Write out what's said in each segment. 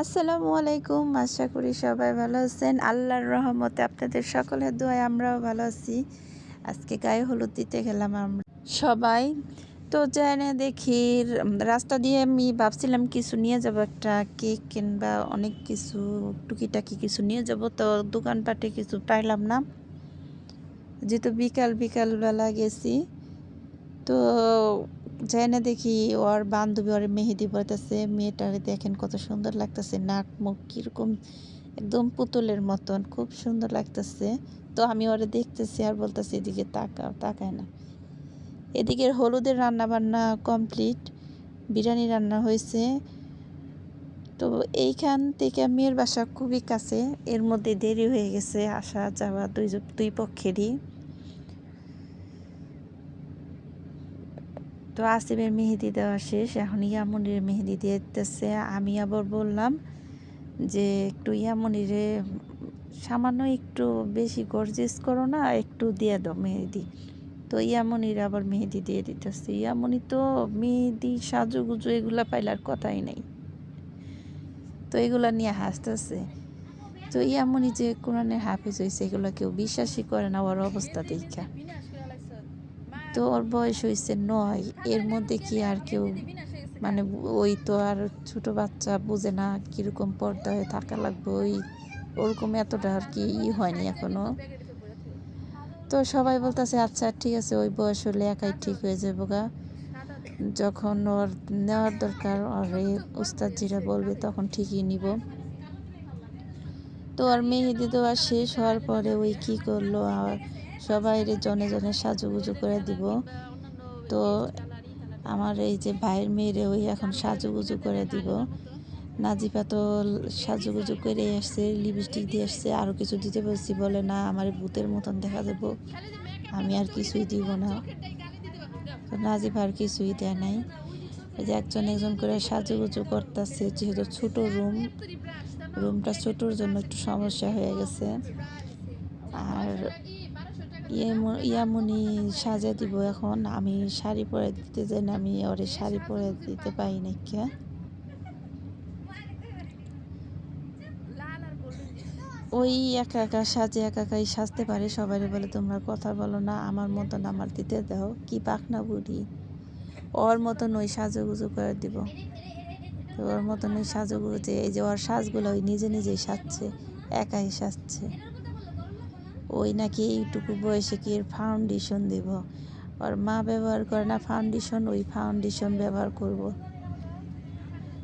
আসসালামু আলাইকুম। আশা করি সবাই ভালো আছেন। আল্লাহর রহমতে আপনাদের সকলের দোয়ায় আমরাও ভালো আছি। আজকে গায়ে হলুদ দিতে গেলাম আমরা সবাই। তো যেয়ে দেখি রাস্তা দিয়ে আমি ভাবছিলাম কিছু নিয়ে যাব, একটা কেক কিংবা অনেক কিছু টুকিটাকি কিছু নিয়ে যাব। তো দোকানপাটে কিছু পাইলাম না, যেহেতু বিকালবেলা গেছি। তো যেনে দেখি ওর বান্ধবী ওর মেহেদি পড়তেছে। মেয়েটারে দেখেন কত সুন্দর লাগতেছে, নাক মুখ কীরকম একদম পুতুলের মতন, খুব সুন্দর লাগতেছে। তো আমি ওরে দেখতেছি আর বলতেছি এদিকে তাকাও, তাকায় না। এদিকে হলুদের রান্না বান্না কমপ্লিট, বিরিয়ানি রান্না হয়েছে। তো এইখান থেকে মেয়ের বাসা খুবই কাছে, এর মধ্যে দেরি হয়ে গেছে আসা যাওয়া দুই পক্ষেরই। তো আসিফের মেহেদি দেওয়া শেষ, এখন ইয়ামনির মেহেদি দিয়ে দিতেছে। আমি আবার বললাম যে একটু ইয়ামনিরে সামান্য একটু বেশি গর্জিয়াস করো না, একটু দিয়ে দাও মেহেদি। তো ইয়ামনির আবার মেহেদি দিয়ে দিতেছে। ইয়ামনি তো মেহেদি সাজুগুজু এগুলা পাইলার কথাই নাই, তো এগুলা নিয়ে হাসতেছে। তো ইয়ামনি যে কোরআনের হাফেজ হয়েছে এগুলো কেউ বিশ্বাসই করে না ওর অবস্থা দেখা। তো ওর বয়স হয়েছে 9, এর মধ্যে কি আর কেউ মানে ওই তো আর ছোট বাচ্চা বুঝে না কীরকম পর্দায় থাকা লাগবে, ওরকম এতটা আর কি হয়নি এখনো। তো সবাই বলতেছে আচ্ছা ঠিক আছে, ওই বয়স হলে একাই ঠিক হয়ে যাবো গা, যখন ওর নেওয়ার দরকার ওর উস্তাদজিরা বলবে তখন ঠিকই নিব। তো আর মেহেদি দেওয়া শেষ হওয়ার পরে ওই কি করলো, আর সবাই জনে জনে সাজুগুজু করে দিব। তো আমার এই যে ভাইয়ের মেয়েরে ওই এখন সাজুগুজু করে দিব। নাজিফা তো সাজুগুজু করে আসছে, লিপস্টিক দিয়ে আসছে, আরও কিছু দিতে বলছি, বলে না আমার ভূতের মতন দেখা যাব, আমি আর কিছুই দিব না। তো নাজিফা আর কিছুই দেয় নাই। এই যে একজন করে সাজুগুজু করতেছে, যেহেতু ছোট রুমটা ছোটোর জন্য একটু সমস্যা হয়ে গেছে। আর ইয়ামনি সাজা দিব এখন। আমি শাড়ি পরে দিতে যাই না, আমি ওরে শাড়ি পরে দিতে পারি না কে। ওই একা একা সাজে, একাই সাজতে পারে, সবাই বলে তোমরা কথা বলো না, আমার মতন আমার দিতে দাও। কি পাকনা বুড়ি, ওর মতন ওই সাজুগুজু করে দিব। তো ওর মতন ওই সাজুগুজু, এই যে ওর সাজগুলো ওই নিজেই সাজছে, একাই সাজছে। ওই নাকি এইটুকু বয়সে কি ফাউন্ডেশন দেব, ওর মা ব্যবহার করে না ফাউন্ডেশন, ওই ফাউন্ডেশন ব্যবহার করব।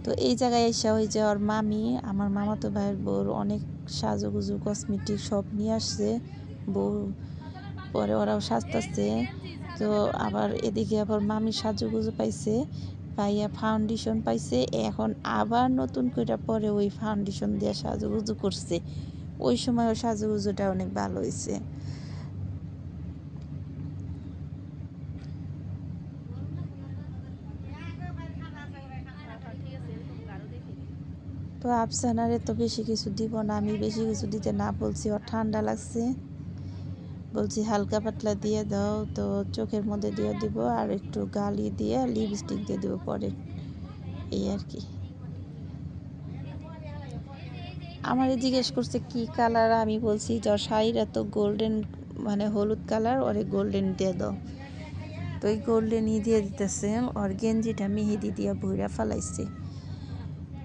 তো এই জায়গায় এসে ওই যে ওর মামি, আমার মামাতো ভাইয়ের বউর অনেক সাজুগুজু কসমেটিক সব নিয়ে আসছে বউ, পরে ওরাও সাজতেছে। তো আবার এদিকে আবার মামি সাজুগুজু পাইছে, পাইয়া ফাউন্ডেশন পাইছে, এখন আবার নতুন করে পরে ওই ফাউন্ডেশন দিয়ে সাজুগুজু করছে। ওই সময় ওই সাজুগুজুটা অনেক ভালো হয়েছে। তো আফসানারে তো বেশি কিছু দিব না, আমি বেশি কিছু দিতে না বলছি, ওর ঠান্ডা লাগছে, বলছি হালকা পাতলা দিয়ে দাও। তো চোখের মধ্যে দিয়ে দিব, আর একটু গালি দিয়ে লিপস্টিক দিয়ে দেবো পরে, এই আর কি। আমারে জিজ্ঞেস করছে কি কালার, আমি বলছি যে ওর শাড়িটা তো গোল্ডেন, মানে হলুদ কালার, ওরে গোল্ডেন দিয়ে দাও। তো এই গোল্ডেনই দিয়ে দিতেছে। ওর গেঞ্জিটা মেহেদি দিয়ে ভইরা ফেলাইছে।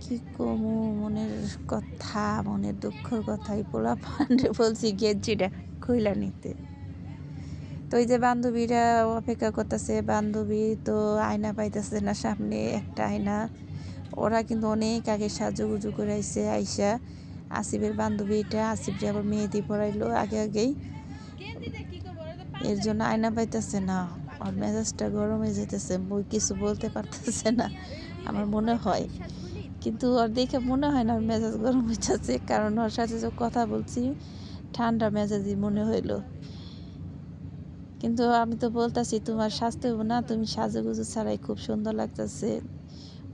কি কমু মনের কথা, মনের দুঃখের কথাই পোলা পান্ডে বলছি গেঞ্জিটা খুইলা নিতে। তো এই যে বান্ধবীরা অপেক্ষা করতেছে, বান্ধবী তো আয়না পাইতেছে না, সামনে একটা আয়না। ওরা কিন্তু অনেক আগে সাজুগুজু করে আইসা আসিফের বান্ধবীটা, আসিফরে আবার মেহেদি পরাইলো আগেই, এর জন্য আয়না পাইতেছে না। ওর মেজাজটা গরম হয়ে যেতেছে, বই কিছু বলতে পারতেছে না আমার মনে হয়, কিন্তু ওর দেখে মনে হয় না ওর মেজাজ গরম হইতেছে, কারণ ওর সাথে যে কথা বলছি ঠান্ডা মেজাজই মনে হইলো। কিন্তু আমি তো বলতেছি তোমার সাজতে হবো না, তুমি সাজুগুজু ছাড়াই খুব সুন্দর লাগতেছে।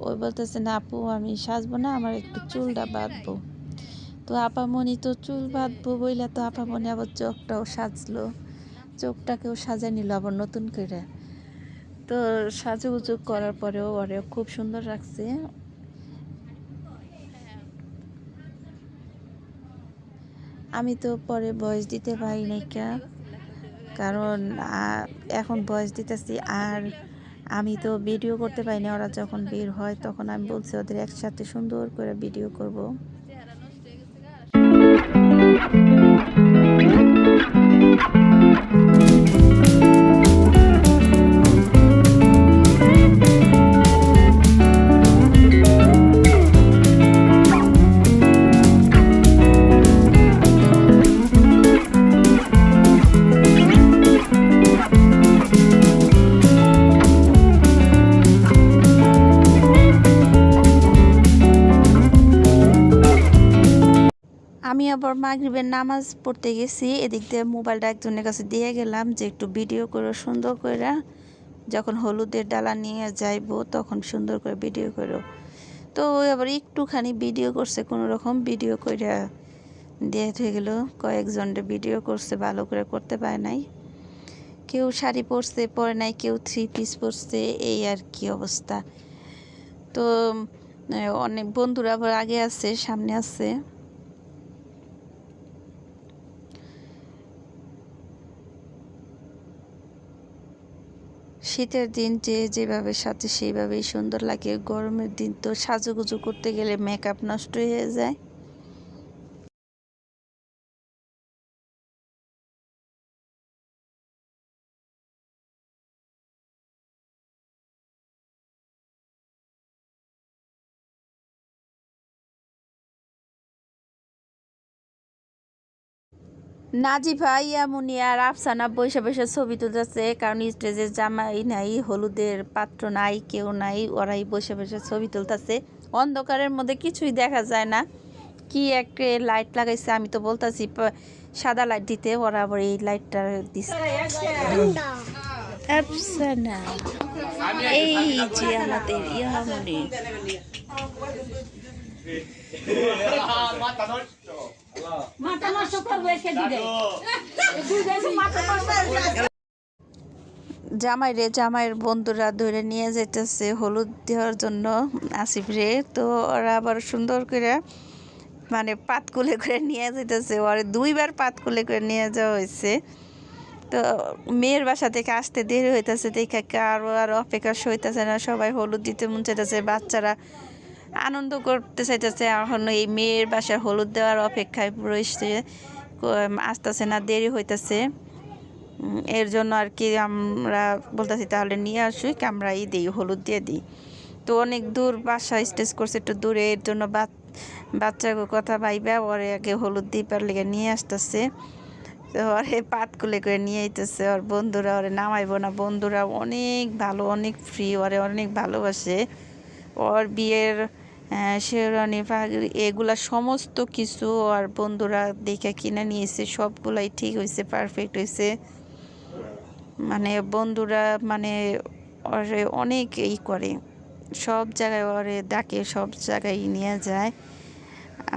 ওই বলতেছে না আপু আমি সাজবো না, আমার একটু চুলটা বাঁধবো। তো আপামনি তো চুল বাঁধবো বইলা তো আপামনি আবার চোখটাও সাজলো, চোখটাকেও সাজাই নিল আবার নতুন করে। তো সাজুগুজু করার পরেও ওরে খুব সুন্দর লাগছে। আমি তো পরে ভয়েস দিতে পারি নাই কারণ এখন ভয়েস দিতেছি আর আমি তো ভিডিও করতে পারি না। ওরা যখন বের হয় তখন আমি বলছি ওদের একসাথে সুন্দর করে ভিডিও করব। আমি আবার মাগরিবের নামাজ পড়তে গেছি, এদিক দিয়ে মোবাইলটা একজনের কাছে দিয়ে গেলাম যে একটু ভিডিও করে সুন্দর করে যখন হলুদের ডালা নিয়ে যাইবো তখন সুন্দর করে ভিডিও করো। তো আবার একটুখানি ভিডিও করছে, কোনো রকম ভিডিও করে দিয়ে হয়ে গেল। কয়েকজনের ভিডিও করছে, ভালো করে করতে পারে নাই। কেউ শাড়ি পরছে পরে নাই, কেউ 3 পিস পরছে, এই আর কি অবস্থা। তো অনেক বন্ধুরা আবার আগে আছে, সামনে আছে। শীতের দিন যে যেভাবে সাজে সেইভাবেই সুন্দর লাগে। গরমের দিন তো সাজুগুজু করতে গেলে মেকআপ নষ্ট হয়ে যায়। নাজিফা, ইয়ামুনি আর আফসানা বসে বসে ছবি তুলতেছে, কারণ স্টেজে জামাই নাই, হলুদের পাত্র নাই, কেউ নাই, ওরাই বসে বসে ছবি তুলতেছে। অন্ধকারের মধ্যে কিছুই দেখা যায় না। কি একটা লাইট লাগাইছে, আমি তো বলতেছি সাদা লাইট দিতে, ওরা আবার এই লাইটটা দিচ্ছে। আফসানা, এই যে আমাদের ইয়ামুনি। জামাইয়ের বন্ধুরা ধরে নিয়ে যেতেছে হলুদ দেওয়ার জন্য আসিফ রে। তো ওরা আবার সুন্দর করে মানে পাত কুলে করে নিয়ে যেতেছে, ওরা 2 বার পাত কুলে করে নিয়ে যাওয়া হয়েছে। তো মেয়ের বাসা থেকে আসতে দেরি হইতেছে, দেখে আর অপেক্ষা সইতেছে না, সবাই হলুদ দিতে মন চাইতেছে, বাচ্চারা আনন্দ করতে চাইতেছে। এখন এই মেয়ের বাসার হলুদ দেওয়ার অপেক্ষায় পুরো আসতেছে না, দেরি হইতেছে। এর জন্য আর কি আমরা বলতেছি তাহলে নিয়ে আসুক, আমরাই দিই, হলুদ দিয়ে দিই। তো অনেক দূর বাসা, স্টেজ করছে একটু দূরে, এর জন্য বাচ্চার কথা ভাইবা ওরে আগে হলুদ দিবার লেগে নিয়ে আসতেছে। তো ওরে পাত কুলে করে নিয়ে আইতেছে। ওর বন্ধুরা ওরে নামাইবো না, বন্ধুরা অনেক ভালো, অনেক ফ্রি, ওরে অনেক ভালোবাসে। ওর বিয়ের শেরওয়ানি পাগড়ি এগুলা সমস্ত কিছু আর বন্ধুরা দেখে কিনে নিয়েছে, সবগুলাই ঠিক হয়েছে, পারফেক্ট হয়েছে। মানে বন্ধুরা মানে ওরে অনেক করে, সব জায়গায় ওরে ডাকে, সব জায়গায় নিয়ে যায়।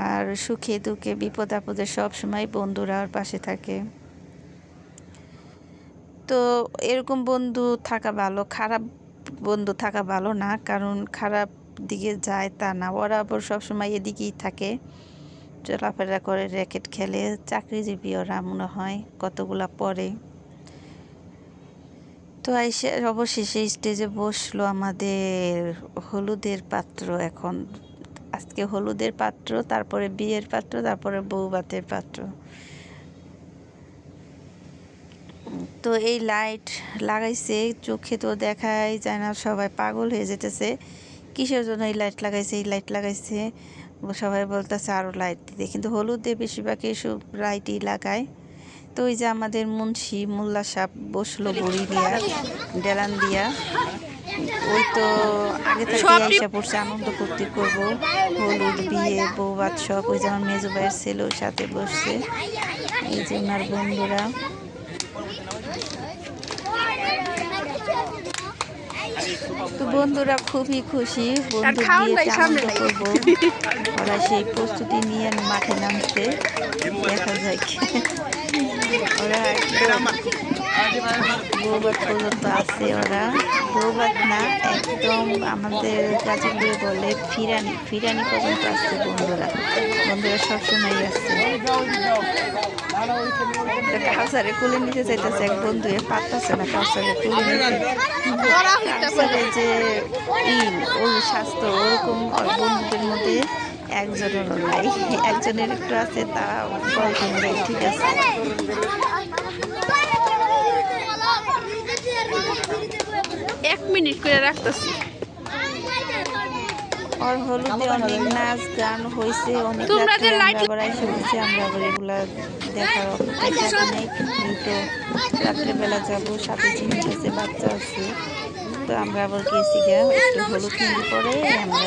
আর সুখে দুঃখে বিপদ আপদে সব সময় বন্ধুরা ওর পাশে থাকে। তো এরকম বন্ধু থাকা ভালো, খারাপ বন্ধু থাকা ভালো না, কারণ খারাপ দিকে যায় তা না, ওরা আবার সবসময় এদিকেই থাকে, চলাফেরা করে, র্যাকেট খেলে, চাকরিজীবী ওরা মনে হয় কতগুলা পরে। তো এসে অবশেষে স্টেজে বসলো আমাদের হলুদের পাত্র। এখন আজকে হলুদের পাত্র, তারপরে বিয়ের পাত্র, তারপরে বউ ভাতের পাত্র। তো এই লাইট লাগাইছে, চোখে তো দেখাই যায় না, সবাই পাগল হয়ে যেতেছে কিসের জন্য এই লাইট লাগাইছে, এই লাইট লাগাইছে। সবাই বলতেছে আরও লাইট দিতে, কিন্তু হলুদে বেশিরভাগ এসব লাইটই লাগায়। তো ওই যে আমাদের মুন্সি মোল্লা সাহেব বসলো বড়ি দিয়া, ডেলান দিয়া। ওই তো আগে থেকে আইসা পড়ছে, আনন্দ করতে করবো, হলুদ, বিয়ে, বউ ভাত সব। ওই যে আমার মেজো ভাইয়ের ছেলের সাথে বসছে, এই যে ওনার বন্ধুরা। তো বন্ধুরা খুবই খুশি, বন্ধুর বিয়েতে আনন্দ করবো, ওরা সেই প্রস্তুতি নিয়ে মাঠে নামছে। দেখা যায় ওরা বৌভাত পর্যন্ত আছে, ওরা বৌভাত না, একদম আমাদের গাজীপুরে বলে ফিরানি পর্যন্ত আসছে বন্ধুরা কাউসারে সবসময় আছে। কাউসারে কুলে নিতে চাইতেছে এক বন্ধু, পারতেছে না কাউসারে কুলে নিতে। কাউসারে যে ওর স্বাস্থ্য ওরকম বন্ধুদের মধ্যে একজনেরও নাই, একজনের একটু আছে, তারা বয়ফ্রেন্ড ঠিক আছে। এক মিনিট করে রাখতেছি। ওর হলুদে অনেক নাচ গান হয়েছে, অনেক আবার এসে বলছি আমরা আবার এগুলা দেখার অপেক্ষায় থাকি নাই। কিন্তু রাত্রেবেলা যাবো, সাথে চিনি আছে, বাচ্চা আছে, তো আমরা আবার গেছি গা একটু হলুদ মেহেন্দি পরে আমরা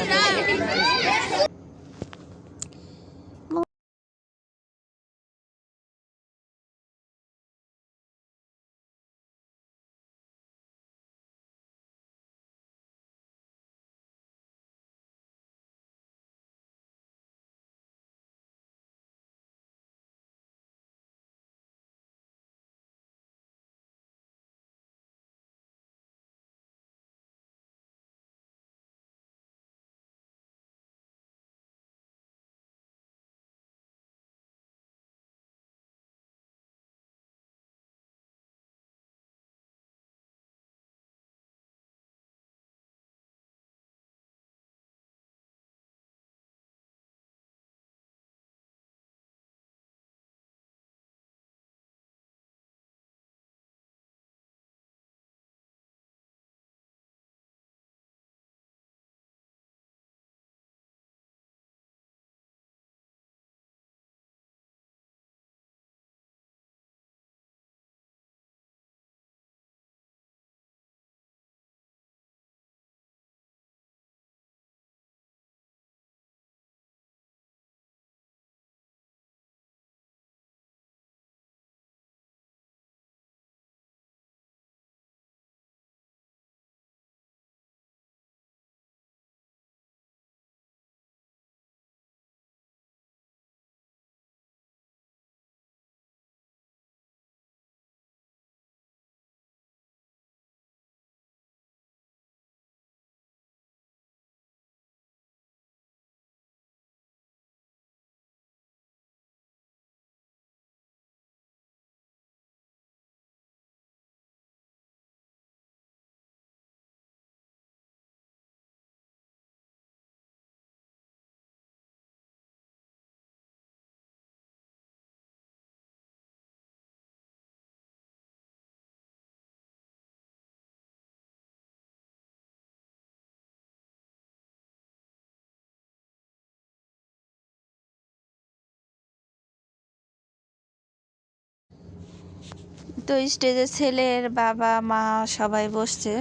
তো স্টেজে ছেলের বাবা মা সবাই বসছে,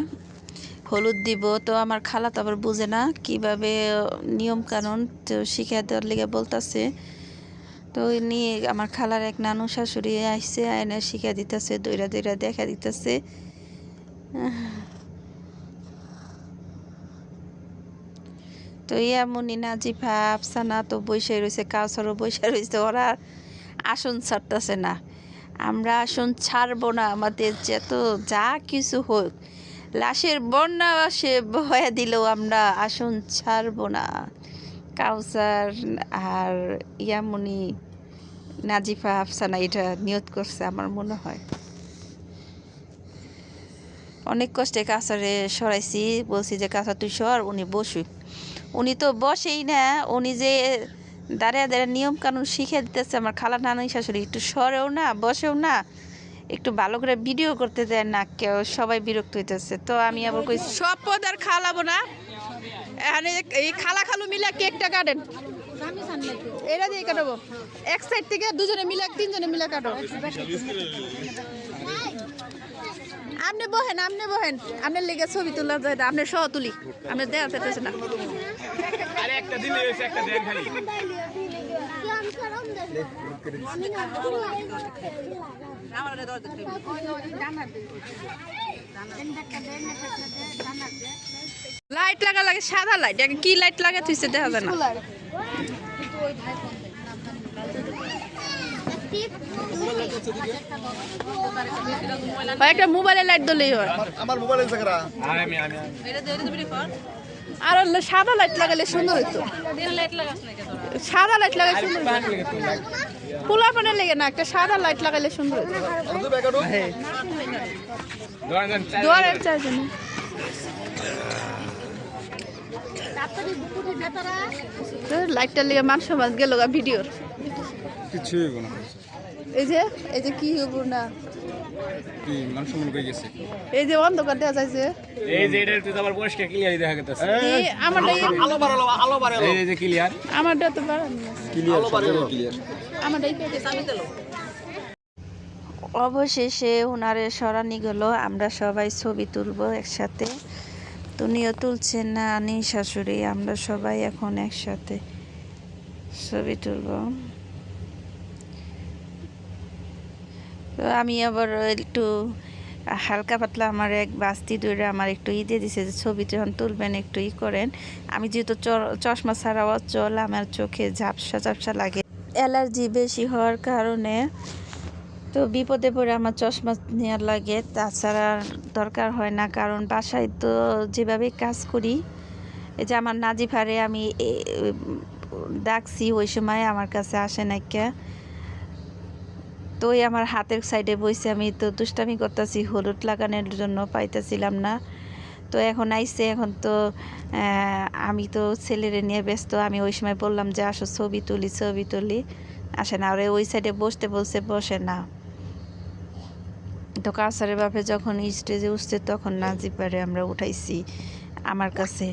হলুদ দিব। তো আমার খালা তো আবার বুঝে না কিভাবে নিয়ম কানুন, তো শিখা দেওয়ার লেগে বলতেছে। তো নিয়ে আমার খালার এক নানু শাশুড়ি আসছে, আয়না শিখা দিতেছে, দইরা দইরা দেখা দিতেছে। তো ইয়ামুনি নাজিফা আফসানা তো বসে রয়েছে, কাউসারও বসে রয়েছে, ওরা আসন ছাড়তেছে না। আমরা আসন ছাড়বো না, আমাদের যত যা কিছু হোক, লাশের বন্যা সে বয়া দিলেও আমরা আসন ছাড়বো না। কাউসার আর ইয়ামুনি নাজিফা আফসানা এটা নিয়ত করছে আমার মনে হয়। অনেক কষ্টে কাউসারে সরাইছি, বলছি যে কাউসার তুই সর, উনি বসুই। উনি তো বসেই না, উনি যে দাঁড়িয়ে দাঁড়িয়ে নিয়ম কানুন শিখে দিতেছে আমার খালা নানি শাশুড়ি, একটু সরেও না বসেও না, একটু ভালো করে ভিডিও করতে দেয় না কেউ, সবাই বিরক্ত হইতেছে। তো আমি আবার কই সব পদ আর খাওয়াবো না, এখানে এই খালা খালু মিলে কেকটা কাটেন, এটা দিয়ে কাটাবো এক সাইড থেকে, দুজনে মিলে তিনজনে মিলে কাটো। আপনি বহেন, আপনি বহেন, আপনার লেগে ছবি তোলা যায়, আপনার সহ তুলি, আপনার দেওয়া যেতেছে না। লাইট লাগা লাগে, সাদা লাইট, কি লাইট লাগা তুইছে দেখা যায় না। একটা মোবাইলের লাইট দিলেই হয়, আমার মোবাইলের জায়গা আর সাদা লাইট লাগালে সুন্দর হইতো। সাদা লাইট লাগাই সুন্দর পোলা পানের লেগে না একটা সাদা লাইট লাগাইলে সুন্দর দুয়ারের চাইছে না লাইটটা লেগে মান সমাজ গেল ভিডিওর কিছুই না এই যে কি হইব না কি মান সম্মান কই গেছে এই যে অন্ধকার দেওয়া যাইছে এই যে এটা তো আবার পরিষ্কার ক্লিয়ারই দেখা গেছে আমারটা আলো বাড়ালো এই যে ক্লিয়ার আমারটা তো বাড়ানো ক্লিয়ার ক্লিয়ার আমারটাই পেয়েছে আমি দিলো অবশেষে ওনারে সরানি গেল আমরা সবাই ছবি তুলবো একসাথে তুমিও তুলছেন না আনি শাশুড়ি আমরা সবাই এখন একসাথে ছবি তুলব তো আমি আবার একটু হালকা পাতলা আমার এক বাস্তি দূরে আমার একটু দিয়ে দিছে যে ছবি যখন তুলবেন একটু করেন আমি যেহেতু চশমা ছাড়াও চল আমার চোখে ঝাপসা ঝাপসা লাগে অ্যালার্জি বেশি হওয়ার কারণে তো বিপদে পড়ে আমার চশমা নেওয়ার লাগে তাছাড়া দরকার হয় না কারণ বাসায় তো যেভাবে কাজ করি এই যে আমার নাজিফারে আমি ডাকছি ওই সময় আমার কাছে আসে না কে তো ওই আমার হাতের সাইডে বসে আমি তো দুষ্টামি করতেছি হলুদ লাগানোর জন্য পাইতেছিলাম না তো এখন আইসে এখন তো আমি তো ছেলেরে নিয়ে ব্যস্ত আমি ওই সময় বললাম যে আসো ছবি তুলি আসে না আর ওই সাইডে বসতে বলছে বসে না তো কাছারের বাপে যখন স্টেজে উঠছে তখন নাজিফারে আমরা উঠাইছি আমার কাছে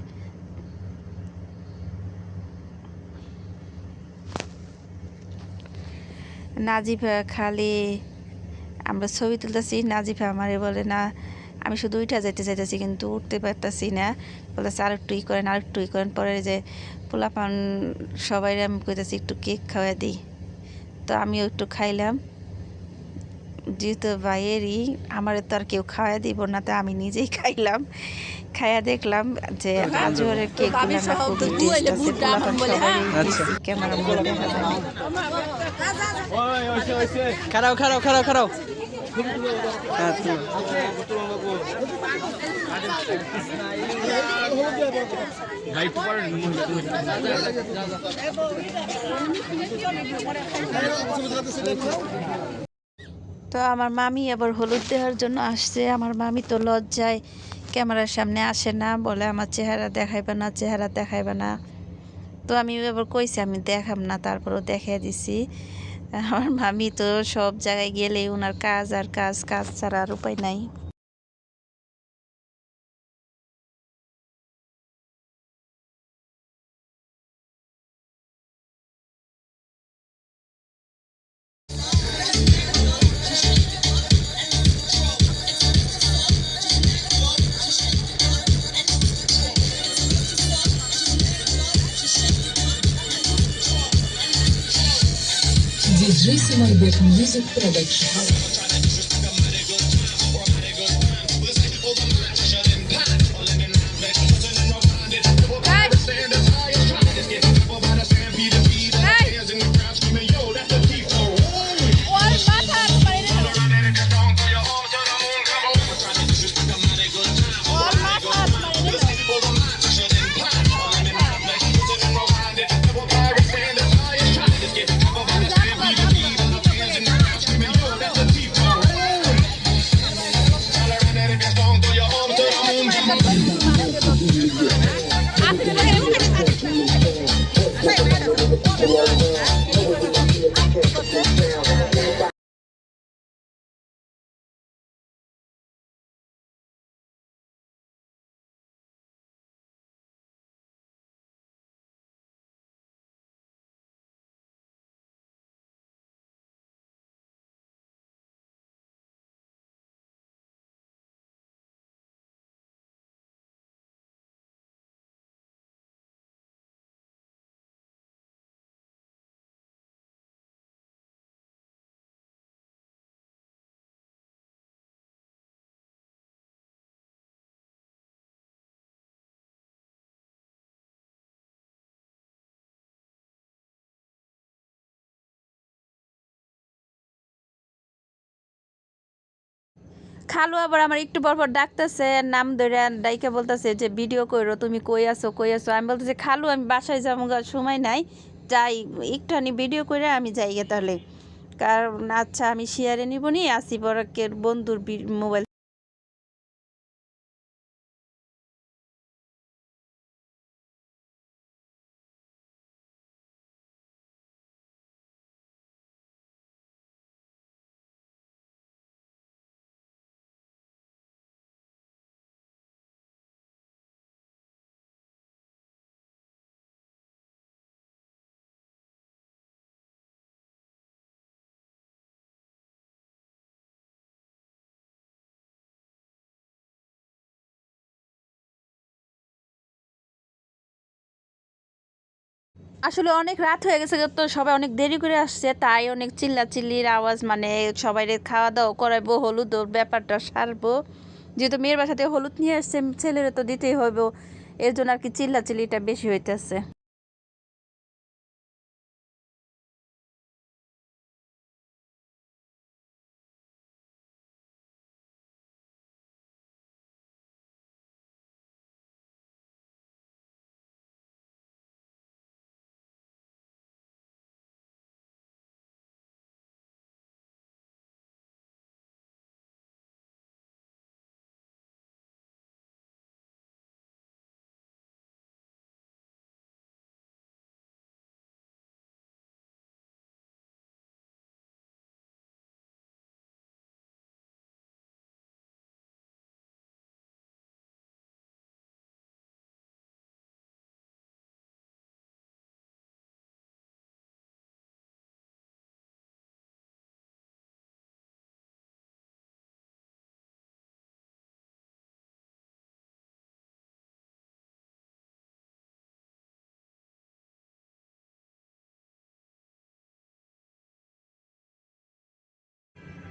নাজিফা খালি আমরা ছবি তুলতেছি নাজিফা আমারে বলে না আমি শুধু উঠা যাইতে চাইতেছি কিন্তু উঠতে পারতেছি না বলতেছে আরেকটু করেন পরে যে পোলাপান সবাই আমি কইতেছি একটু কেক খাওয়া দিই তো আমিও একটু খাইলাম যেহেতু ভাইয়েরই আমার তো আর কেউ খাওয়া দিব না তো আমি নিজেই খাইলাম খাইয়া দেখলাম যে আজরের কেকগুলো না খুবই টেস্ট আছে পোলাপান সবাই ক্যামেরা মধ্যে দেখা যায় খারাও তো আমার মামি আবার হলুদ দেওয়ার জন্য আসছে আমার মামি তো লজ্জায় ক্যামেরার সামনে আসে না বলে আমার চেহারা দেখাইবে না তো আমি এবার কইছি আমি দেখাম না তারপরও দেখাই দিছি আমার মামি তো সব জায়গায় গেলেই ওনার কাজ আর কাজ ছাড়া আর উপায় নাই DJ Simarbek Music Production. খালু আবার আমার একটু পর ডাকতেছে নাম ধরে ডাইকা বলতেছে যে ভিডিও কইরো তুমি কই আছো আমি বলতেছি খালু আমি বাসায় যাবো সময় নাই যাই একটুখানি ভিডিও করে আমি যাই গে তাহলে, কারণ আচ্ছা আমি শেয়ারে নিব নি আসি বরকের বন্ধুর মোবাইল। আসলে অনেক রাত হয়ে গেছে তো সবাই অনেক দেরি করে আসছে, তাই অনেক চিল্লাচিল্লির আওয়াজ, মানে সবাই খাওয়া দাওয়া করাইবো, হলুদ ব্যাপারটা সারবো, যেহেতু মেয়ের বাসা থেকে হলুদ নিয়ে আসছে ছেলেরা তো দিতেই হইব, এর জন্য আর কি চিল্লাচিল্লিটা বেশি হইতেছে।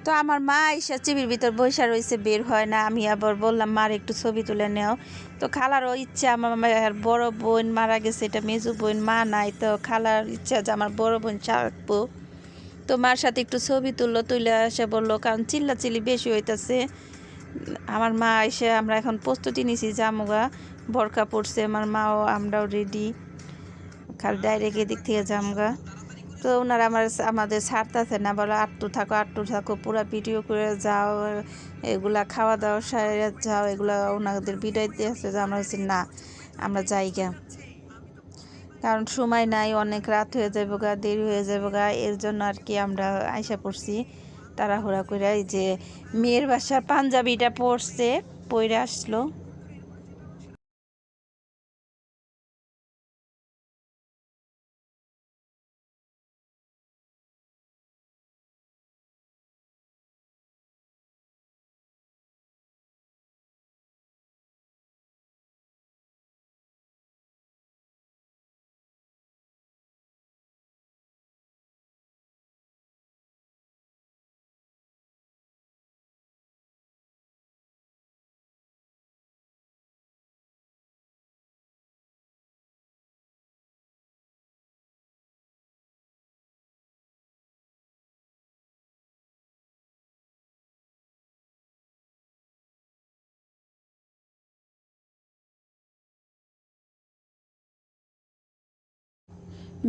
তো আমার মা এসে চিবির ভিতর বৈশা রয়েছে, বের হয় না। আমি আবার বললাম মার একটু ছবি তুলে নেও। তো খালারও ইচ্ছা, আমার মায়ের বড় বোন মারা গেছে, এটা মেজো বোন, মা নাই, তো খালার ইচ্ছা যে আমার বড় বোন থাকবো। তো মার সাথে একটু ছবি তুললো, তুলে এসে বললো, কারণ চিল্লাচিল্লি বেশি হইতেছে। আমার মা এসে আমরা এখন প্রস্তুতি নিছি জামুগা, বরকা পড়ছে আমার মাও, আমরাও রেডি, খালি ডাইরেক্ট এদিক থেকে জামগা। তো ওনারা আমাদের ছাড়তেছে না, বলো আটটু থাকো পুরো ভিডিও করে যাও, এগুলা খাওয়া দাওয়া সারে যাও, এগুলা ওনাদের বিদায় দিয়েছে যে আমরা বলছি না আমরা যাই গা, কারণ সময় নাই, অনেক রাত হয়ে যাবো গা, দেরি হয়ে যাবো গা, এর জন্য আর কি আমরা আইসা পড়ছি তাড়াহুড়া করে। এই যে মেয়ের বাসার পাঞ্জাবিটা পরছে, পরে আসলো।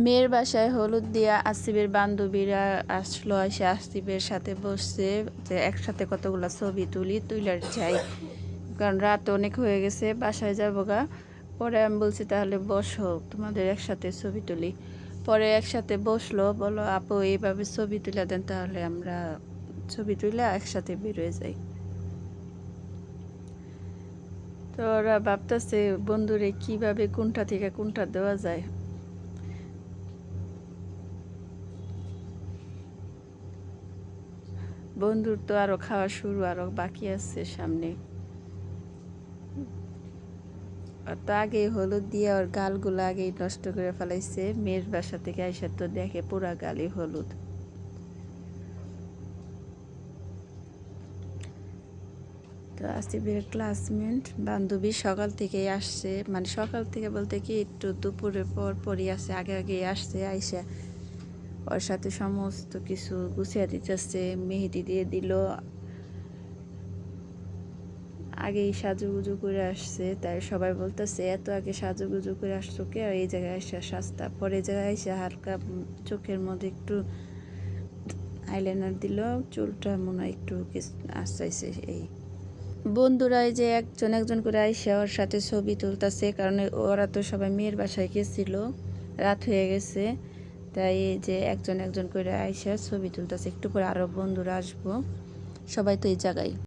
মেয়ের বাসায় হলুদ দিয়া আসিফের বান্ধবীরা আসলো, এসে আসিফের সাথে বসছে যে একসাথে কতগুলো ছবি তুলার যাই, কারণ রাত অনেক হয়ে গেছে, বাসায় যাবো গা। পরে আমি বলছি তাহলে বসো তোমাদের একসাথে ছবি তুলি। পরে একসাথে বসলো, বলো আপু এইভাবে ছবি তুলে দেন, তাহলে আমরা ছবি তুলে একসাথে বেরোয় যাই। তো ওরা ভাবতেছে বন্ধুরে কিভাবে কোনটা থেকে কোনটা দেওয়া যায়। বন্ধুর তো আরো খাওয়া শুরু, আরো বাকি আছে সামনে। আর তো আগে হলুদ দিয়ে ওর গালগুলো আগেই নষ্ট করে ফেলাইছে, মেয়ের বাসা থেকে আইসা তো দেখে পুরা গালই হলুদ। তো আসিফের ক্লাসমেট বান্ধবী সকাল থেকেই আসছে, মানে সকাল থেকে বলতে কি একটু দুপুরের পরই আসছে, আগে আগে আসছে, আইসা ওর সাথে সমস্ত কিছু গুছিয়ে দিতেছে, মেহেদি দিয়ে দিল, আগেই সাজুগুজু করে আসছে, তাই সবাই বলতেছে এত আগে সাজুগুজু করে আসছো কে, আর এই জায়গায় এসে সস্তা। পরে এই জায়গায় এসে হালকা চোখের মধ্যে একটু আইলাইনার দিল, চুলটা মনে হয় একটু আসাইছে। এই বন্ধুরা এই যে একজন একজন করে আইসা ওর সাথে ছবি তুলতেছে, কারণ ওরা তো সবাই মেয়ের বাসায় গেছিল, রাত হয়ে গেছে, তাই এই যে একজন একজন করে আইসা ছবি তুলতেছে। একটু পরে আরও বন্ধুরা আসবো, সবাই তো এই জায়গায়।